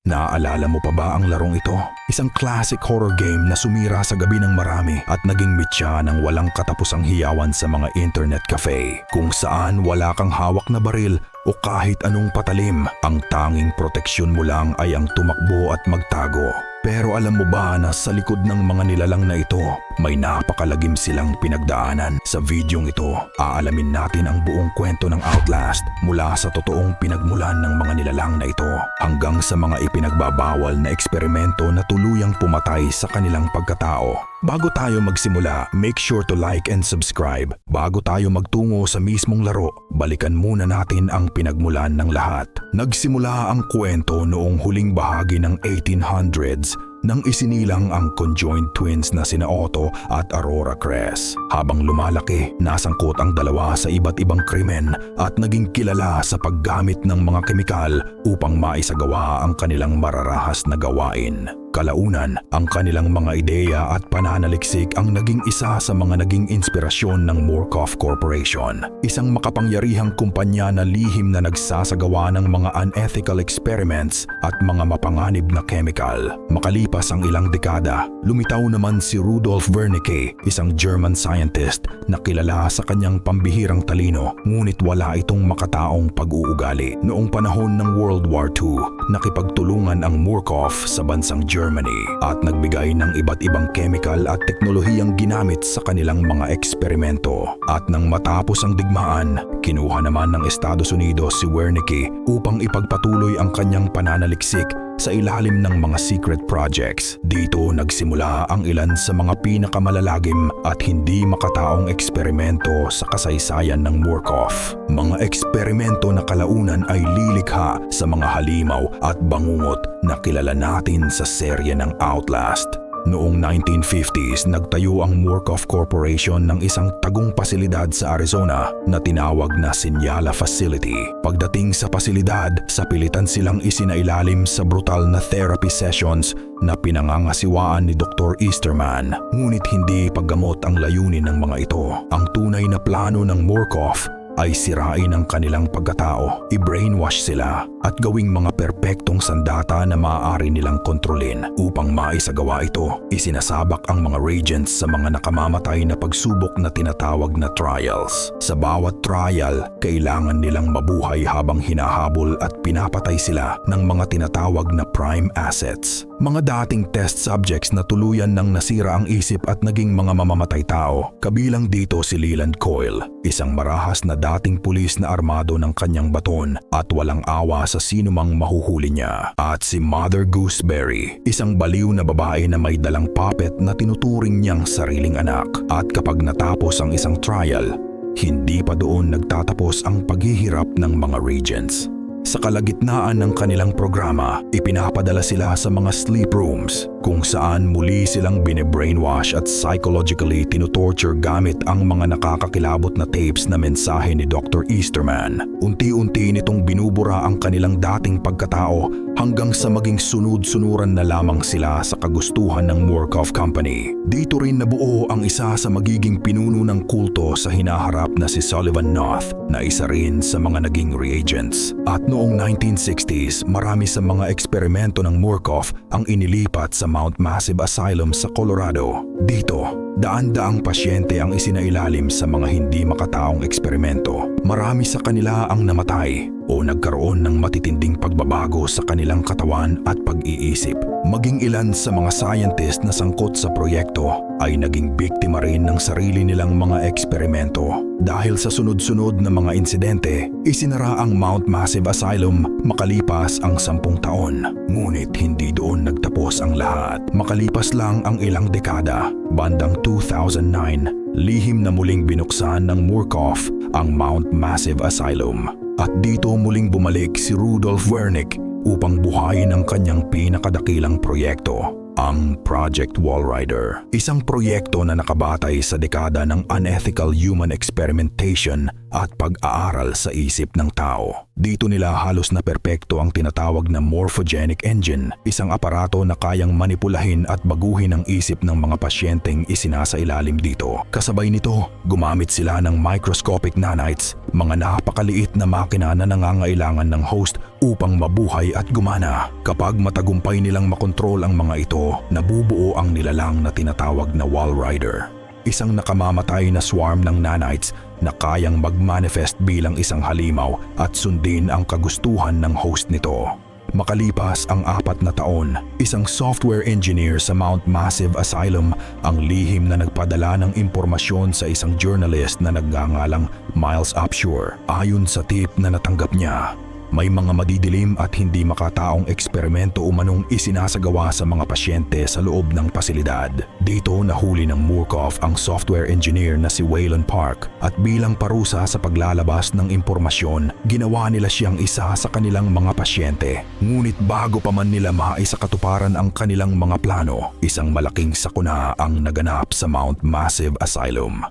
Naaalala mo pa ba ang larong ito? Isang classic horror game na sumira sa gabi ng marami at naging mitya ng walang katapusang hiyawan sa mga internet cafe, kung saan wala kang hawak na baril o kahit anong patalim. Ang tanging proteksyon mo lang ay ang tumakbo at magtago. Pero alam mo ba na sa likod ng mga nilalang na ito, may napakalagim silang pinagdaanan? Sa videong ito, aalamin natin ang buong kwento ng Outlast mula sa totoong pinagmulan ng mga nilalang na ito hanggang sa mga ipinagbabawal na eksperimento na tuluyang pumatay sa kanilang pagkatao. Bago tayo magsimula, make sure to like and subscribe. Bago tayo magtungo sa mismong laro, balikan muna natin ang pinagmulan ng lahat. Nagsimula ang kwento noong huling bahagi ng 1800s nang isinilang ang conjoined twins na sina Otto at Aurora Cress. Habang lumalaki, nasangkot ang dalawa sa iba't ibang krimen at naging kilala sa paggamit ng mga kemikal upang maisagawa ang kanilang mararahas na gawain. Kalaunan, ang kanilang mga ideya at pananaliksik ang naging isa sa mga naging inspirasyon ng Murkoff Corporation, isang makapangyarihang kumpanya na lihim na nagsasagawa ng mga unethical experiments at mga mapanganib na chemical. Makalipas ang ilang dekada, lumitaw naman si Rudolf Wernicke, isang German scientist na kilala sa kanyang pambihirang talino, ngunit wala itong makataong pag-uugali. Noong panahon ng World War II, nakipagtulungan ang Murkoff sa bansang Germany at nagbigay ng iba't ibang chemical at teknolohiyang ginamit sa kanilang mga eksperimento. At nang matapos ang digmaan, kinuha naman ng Estados Unidos si Wernicke upang ipagpatuloy ang kanyang pananaliksik sa ilalim ng mga secret projects. Dito nagsimula ang ilan sa mga pinakamalalagim at hindi makataong eksperimento sa kasaysayan ng Murkoff. Mga eksperimento na kalaunan ay lilikha sa mga halimaw at bangungot na kilala natin sa serye ng Outlast. Noong 1950s, nagtayo ang Murkoff Corporation ng isang tagong pasilidad sa Arizona na tinawag na Sinyala Facility. Pagdating sa pasilidad, sapilitan silang isinailalim sa brutal na therapy sessions na pinangangasiwaan ni Dr. Easterman. Ngunit hindi paggamot ang layunin ng mga ito. Ang tunay na plano ng Murkoff ay sirain ang kanilang pagkatao, i-brainwash sila at gawing mga perpektong sandata na maaari nilang kontrolin. Upang maisagawa ito, isinasabak ang mga reagents sa mga nakamamatay na pagsubok na tinatawag na trials. Sa bawat trial, kailangan nilang mabuhay habang hinahabol at pinapatay sila ng mga tinatawag na prime assets. Mga dating test subjects na tuluyan nang nasira ang isip at naging mga mamamatay tao. Kabilang dito si Leland Coyle, isang marahas na dating pulis na armado ng kanyang baton at walang awa sa sinumang mahuhuli niya. At si Mother Gooseberry, isang baliw na babae na may dalang puppet na tinuturing niyang sariling anak. At kapag natapos ang isang trial, hindi pa doon nagtatapos ang paghihirap ng mga reagents. Sa kalagitnaan ng kanilang programa, ipinapadala sila sa mga sleep rooms kung saan muli silang bine-brainwash at psychologically tinutorture gamit ang mga nakakakilabot na tapes na mensahe ni Dr. Easterman. Unti-unti nitong binubura ang kanilang dating pagkatao hanggang sa maging sunod-sunuran na lamang sila sa kagustuhan ng Murkoff Company. Dito rin nabuo ang isa sa magiging pinuno ng kulto sa hinaharap na si Sullivan North, na isa rin sa mga naging reagents. At noong 1960s, marami sa mga eksperimento ng Murkoff ang inilipat sa Mount Massive Asylum sa Colorado. Dito, daan-daang pasyente ang isinailalim sa mga hindi makataong eksperimento. Marami sa kanila ang namatay o nagkaroon ng matitinding pagbabago sa kanilang katawan at pag-iisip. Maging ilan sa mga scientist na sangkot sa proyekto ay naging biktima rin ng sarili nilang mga eksperimento. Dahil sa sunod-sunod na mga insidente, isinara ang Mount Massive Asylum makalipas ang 10 taon. Ngunit hindi doon nagtapos ang lahat. Makalipas lang ang ilang dekada, bandang 2009, lihim na muling binuksan ng Murkoff ang Mount Massive Asylum. At dito muling bumalik si Rudolf Wernicke upang buhayin ang kanyang pinakadakilang proyekto, ang Project Walrider. Isang proyekto na nakabatay sa dekada ng unethical human experimentation at pag-aaral sa isip ng tao. Dito nila halos na perpekto ang tinatawag na morphogenic engine, isang aparato na kayang manipulahin at baguhin ang isip ng mga pasyenteng isinasailalim dito. Kasabay nito, gumamit sila ng microscopic nanites, mga napakaliit na makina na nangangailangan ng host upang mabuhay at gumana. Kapag matagumpay nilang makontrol ang mga ito, nabubuo ang nilalang na tinatawag na wall rider. Isang nakamamatay na swarm ng nanites na kayang mag-manifest bilang isang halimaw at sundin ang kagustuhan ng host nito. Makalipas ang 4 na taon, isang software engineer sa Mount Massive Asylum ang lihim na nagpadala ng impormasyon sa isang journalist na nagngangalang Miles Upshur. Ayon sa tip na natanggap niya, may mga madidilim at hindi makataong eksperimento umanong isinasagawa sa mga pasyente sa loob ng pasilidad. Dito nahuli ng Murkoff ang software engineer na si Waylon Park at bilang parusa sa paglalabas ng impormasyon, ginawa nila siyang isa sa kanilang mga pasyente. Ngunit bago pa man nila maisakatuparan ang kanilang mga plano, isang malaking sakuna ang naganap sa Mount Massive Asylum.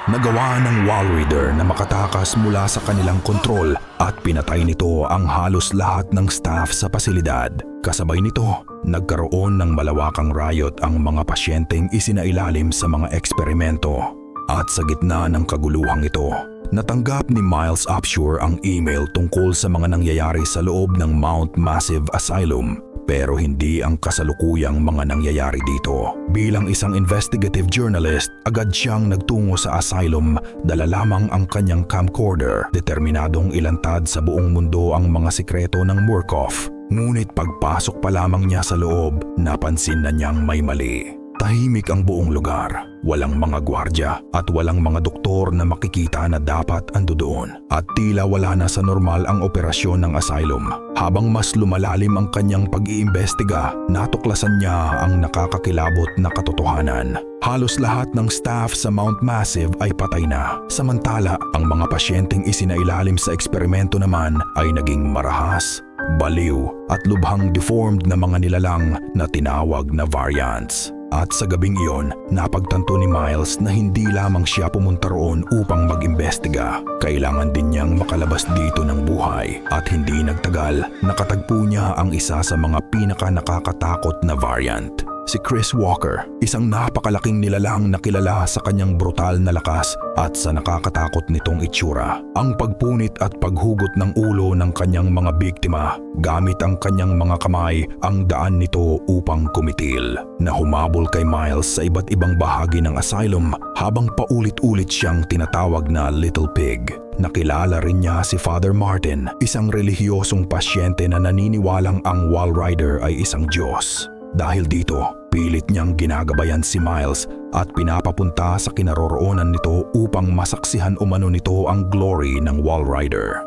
Nagawa ng wall reader na makatakas mula sa kanilang kontrol at pinatay nito ang halos lahat ng staff sa pasilidad. Kasabay nito, nagkaroon ng malawakang riot ang mga pasyenteng isinailalim sa mga eksperimento. At sa gitna ng kaguluhang ito, natanggap ni Miles Upshur ang email tungkol sa mga nangyayari sa loob ng Mount Massive Asylum. Pero hindi ang kasalukuyang mga nangyayari dito. Bilang isang investigative journalist, agad siyang nagtungo sa asylum, dala lamang ang kanyang camcorder, determinadong ilantad sa buong mundo ang mga sikreto ng Murkoff. Ngunit pagpasok pa lamang niya sa loob, napansin na niyang may mali. Tahimik ang buong lugar, walang mga gwardya at walang mga doktor na makikita na dapat ando doon. At tila wala na sa normal ang operasyon ng asylum. Habang mas lumalalim ang kanyang pag-iimbestiga, natuklasan niya ang nakakakilabot na katotohanan. Halos lahat ng staff sa Mount Massive ay patay na. Samantala, ang mga pasyenteng isinailalim sa eksperimento naman ay naging marahas, baliw at lubhang deformed na mga nilalang na tinawag na variants. At sa gabing iyon, napagtanto ni Miles na hindi lamang siya pumunta roon upang mag-imbestiga. Kailangan din niyang makalabas dito ng buhay at hindi nagtagal, nakatagpo niya ang isa sa mga pinaka-nakakatakot na variant. Si Chris Walker, isang napakalaking nilalang na kilala sa kanyang brutal na lakas at sa nakakatakot nitong itsura. Ang pagpunit at paghugot ng ulo ng kanyang mga biktima gamit ang kanyang mga kamay ang daan nito upang kumitil. Na humabol kay Miles sa iba't ibang bahagi ng asylum habang paulit-ulit siyang tinatawag na Little Pig. Nakilala rin niya si Father Martin, isang relihiyosong pasyente na naniniwalang ang wall rider ay isang Diyos. Dahil dito, pilit niyang ginagabayan si Miles at pinapapunta sa kinaroroonan nito upang masaksihan umano nito ang glory ng wall rider.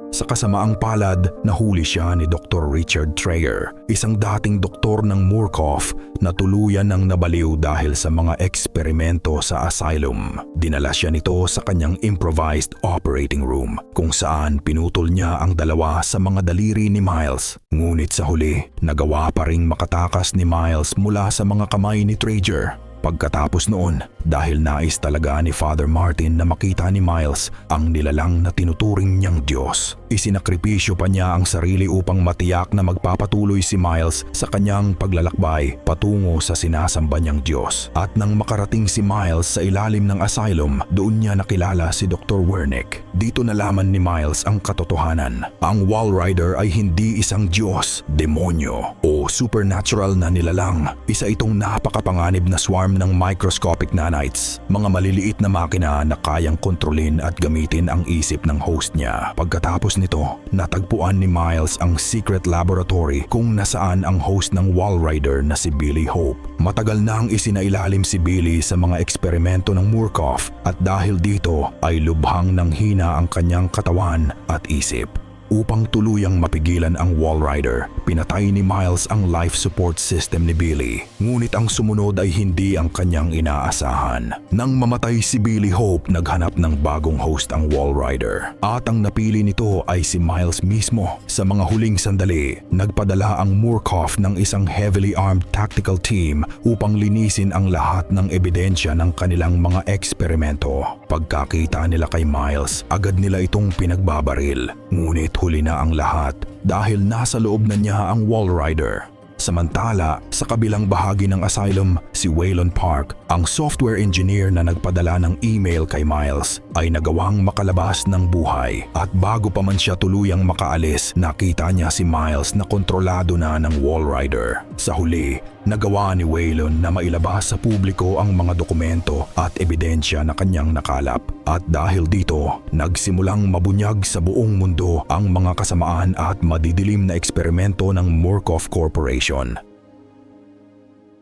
Sa kasamaang palad, nahuli siya ni Dr. Richard Trayer, isang dating doktor ng Murkoff na tuluyan ng nabaliw dahil sa mga eksperimento sa asylum. Dinala siya nito sa kanyang improvised operating room kung saan pinutol niya ang dalawa sa mga daliri ni Miles. Ngunit sa huli, nagawa pa ring makatakas ni Miles mula sa mga kamay ni Trayer. Pagkatapos noon, dahil nais talaga ni Father Martin na makita ni Miles ang nilalang na tinuturing niyang Diyos, isinakripisyo pa niya ang sarili upang matiyak na magpapatuloy si Miles sa kanyang paglalakbay patungo sa sinasamba niyang Diyos. At nang makarating si Miles sa ilalim ng asylum, doon niya nakilala si Dr. Wernick. Dito nalaman ni Miles ang katotohanan. Ang wall rider ay hindi isang Diyos, demonyo o supernatural na nilalang. Isa itong napakapanganib na swarm ng microscopic nanites, mga maliliit na makina na kayang kontrolin at gamitin ang isip ng host niya. Pagkatapos nito, natagpuan ni Miles ang secret laboratory kung nasaan ang host ng wall rider na si Billy Hope. Matagal nang isinailalim si Billy sa mga eksperimento ng Murkoff at dahil dito ay lubhang nanghina ang kanyang katawan at isip. Upang tuluyang mapigilan ang wall rider, pinatay ni Miles ang life support system ni Billy. Ngunit ang sumunod ay hindi ang kanyang inaasahan. Nang mamatay si Billy Hope, naghanap ng bagong host ang wall rider. At ang napili nito ay si Miles mismo. Sa mga huling sandali, nagpadala ang Murkoff ng isang heavily armed tactical team upang linisin ang lahat ng ebidensya ng kanilang mga eksperimento. Pagkakita nila kay Miles, agad nila itong pinagbabaril. Ngunit huli na ang lahat dahil nasa loob na niya ang Walrider. Samantala, sa kabilang bahagi ng asylum, si Waylon Park, ang software engineer na nagpadala ng email kay Miles, ay nagawang makalabas ng buhay. At bago pa man siya tuluyang makaalis, nakita niya si Miles na kontrolado na ng Walrider. Sa huli, nagawa ni Waylon na mailabas sa publiko ang mga dokumento at ebidensya na kanyang nakalap. At dahil dito, nagsimulang mabunyag sa buong mundo ang mga kasamaan at madidilim na eksperimento ng Murkoff Corporation.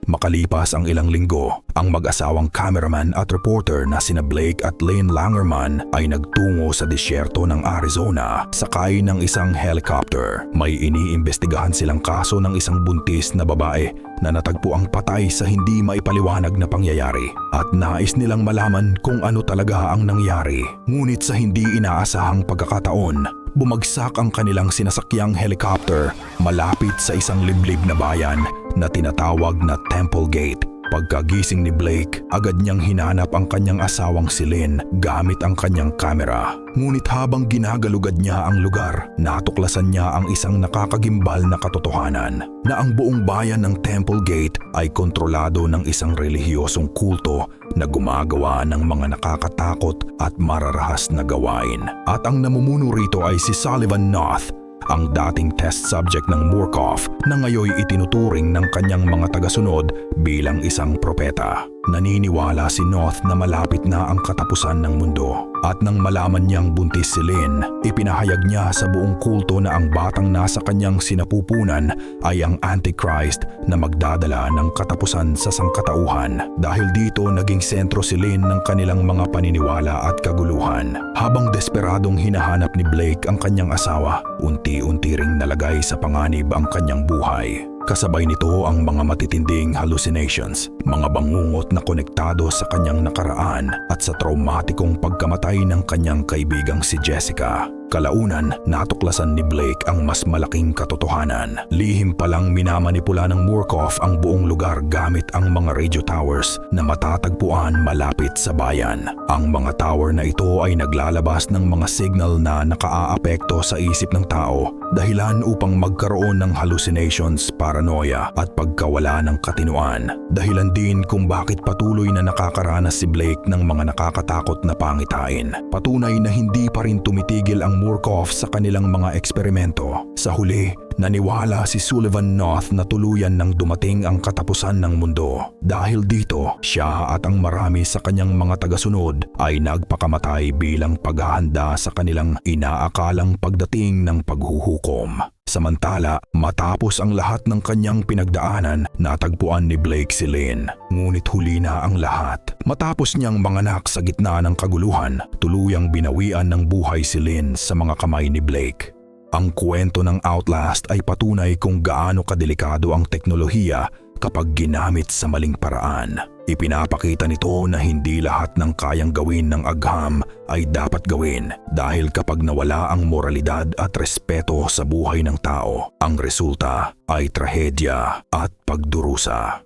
Makalipas ang ilang linggo, ang mag-asawang cameraman at reporter na sina Blake at Lynn Langerman ay nagtungo sa disyerto ng Arizona sakay ng isang helicopter. May iniimbestigahan silang kaso ng isang buntis na babae na natagpuang patay sa hindi maipaliwanag na pangyayari at nais nilang malaman kung ano talaga ang nangyari. Ngunit sa hindi inaasahang pagkakataon, bumagsak ang kanilang sinasakyang helicopter malapit sa isang liblib na bayan na tinatawag na Temple Gate. Pagkagising ni Blake, agad niyang hinanap ang kanyang asawang si Lynn gamit ang kanyang kamera. Ngunit habang ginagalugad niya ang lugar, natuklasan niya ang isang nakakagimbal na katotohanan na ang buong bayan ng Temple Gate ay kontrolado ng isang relihiyosong kulto na gumagawa ng mga nakakatakot at mararahas na gawain. At ang namumuno rito ay si Sullivan North, ang dating test subject ng Murkoff na ngayoy itinuturing ng kanyang mga tagasunod bilang isang propeta. Naniniwala si North na malapit na ang katapusan ng mundo. At nang malaman niyang buntis si Lynn, ipinahayag niya sa buong kulto na ang batang nasa kanyang sinapupunan ay ang Antichrist na magdadala ng katapusan sa sangkatauhan. Dahil dito naging sentro si Lynn ng kanilang mga paniniwala at kaguluhan. Habang desperadong hinahanap ni Blake ang kanyang asawa, unti-unti ring nalagay sa panganib ang kanyang buhay. Kasabay nito ang mga matitinding hallucinations, mga bangungot na konektado sa kanyang nakaraan at sa traumatikong pagkamatay ng kanyang kaibigang si Jessica. Kalaunan, natuklasan ni Blake ang mas malaking katotohanan. Lihim palang minamanipula ng Murkoff ang buong lugar gamit ang mga radio towers na matatagpuan malapit sa bayan. Ang mga tower na ito ay naglalabas ng mga signal na nakaaapekto sa isip ng tao, dahilan upang magkaroon ng hallucinations, paranoia at pagkawala ng katinuan. Dahilan din kung bakit patuloy na nakakaranas si Blake ng mga nakakatakot na pangitain. Patunay na hindi pa rin tumitigil ang Murkoff sa kanilang mga eksperimento. Sa huli, naniwala si Sullivan North na tuluyan nang dumating ang katapusan ng mundo. Dahil dito, siya at ang marami sa kanyang mga tagasunod ay nagpakamatay bilang paghahanda sa kanilang inaakalang pagdating ng paghuhukom. Samantala, matapos ang lahat ng kanyang pinagdaanan, natagpuan ni Blake si Lynn. Ngunit huli na ang lahat. Matapos niyang manganak sa gitna ng kaguluhan, tuluyang binawian ng buhay si Lynn sa mga kamay ni Blake. Ang kwento ng Outlast ay patunay kung gaano kadelikado ang teknolohiya kapag ginamit sa maling paraan. Ipinapakita nito na hindi lahat ng kayang gawin ng agham ay dapat gawin dahil kapag nawala ang moralidad at respeto sa buhay ng tao, ang resulta ay trahedya at pagdurusa.